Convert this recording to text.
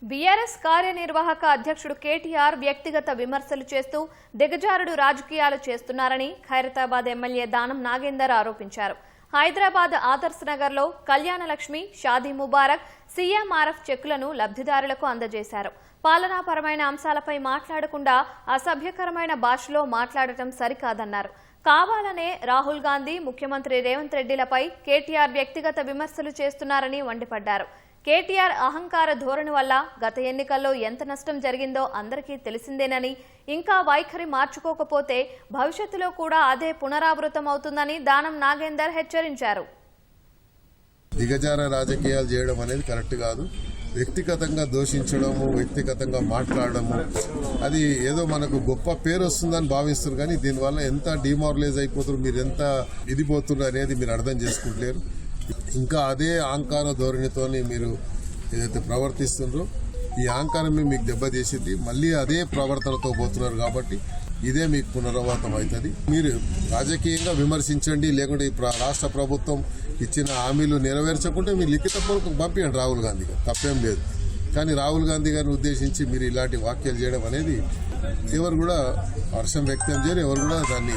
BRS కార్యనిర్వాహక అధ్యక్షుడు కేటీఆర్ వ్యక్తిగత విమర్శలు చేస్తూ దిగజారుడు రాజకీయాలు చేస్తున్నారని ఖైరతాబాద్ ఎమ్మెల్యే దానం నాగేందర్ ఆరోపించారు. హైదరాబాద్ ఆదర్శ్ నగర్లో కళ్యాణలక్ష్మి, షాదీ ముబారక్, సీఎంఆర్ఎఫ్ చెక్కులను లబ్ధిదారులకు అందజేశారు. పాలనాపరమైన అంశాలపై మాట్లాడకుండా అసభ్యకరమైన భాషలో మాట్లాడటం సరికాదన్నారు. కావాలనే రాహుల్ గాంధీ, ముఖ్యమంత్రి రేవంత్ రెడ్డిలపై కేటీఆర్ వ్యక్తిగత విమర్శలు చేస్తున్నారని మండిపడ్డారు. కేటీఆర్ అహంకార ధోరణి వల్ల గత ఎన్నికల్లో ఎంత నష్టం జరిగిందో అందరికీ తెలిసిందేనని, ఇంకా వైఖరి మార్చుకోకపోతే భవిష్యత్తులో కూడా అదే పునరావృతం అవుతుందని దానం నాగేందర్ హెచ్చరించారు. దిగజార రాజకీయాలు చేయడం అనేది కరెక్ట్ కాదు. వ్యక్తిగతంగా దూషించడము, వ్యక్తిగతంగా మాట్లాడడము, అది ఏదో మనకు గొప్ప పేరు వస్తుందని భావిస్తున్నారు. కానీ దీనివల్ల ఎంత డిమారలైజ్ అయిపోతున్నారు, మీరు ఎంత ఇదిపోతున్నారు అనేది మీరు అర్థం చేసుకుంటలేరు. ఇంకా అదే అహంకార ధోరణితోని మీరు ఏదైతే ప్రవర్తిస్తున్నారో ఈ అహంకారమే మీకు దెబ్బతీసింది. మళ్ళీ అదే ప్రవర్తనతో పోతున్నారు కాబట్టి ఇదే మీకు పునరావృతం అవుతుంది. మీరు రాజకీయంగా విమర్శించండి, లేకుంటే రాష్ట్ర ప్రభుత్వం ఇచ్చిన హామీలు నెరవేర్చకుంటే మీరు లిఖితపూర్వకం పంపించండి రాహుల్ గాంధీ గారు, తప్పేం లేదు. కానీ రాహుల్ గాంధీ గారిని ఉద్దేశించి మీరు ఇలాంటి వ్యాఖ్యలు చేయడం అనేది ఎవరు కూడా హర్షం వ్యక్తం చేయరు, ఎవరు కూడా దాన్ని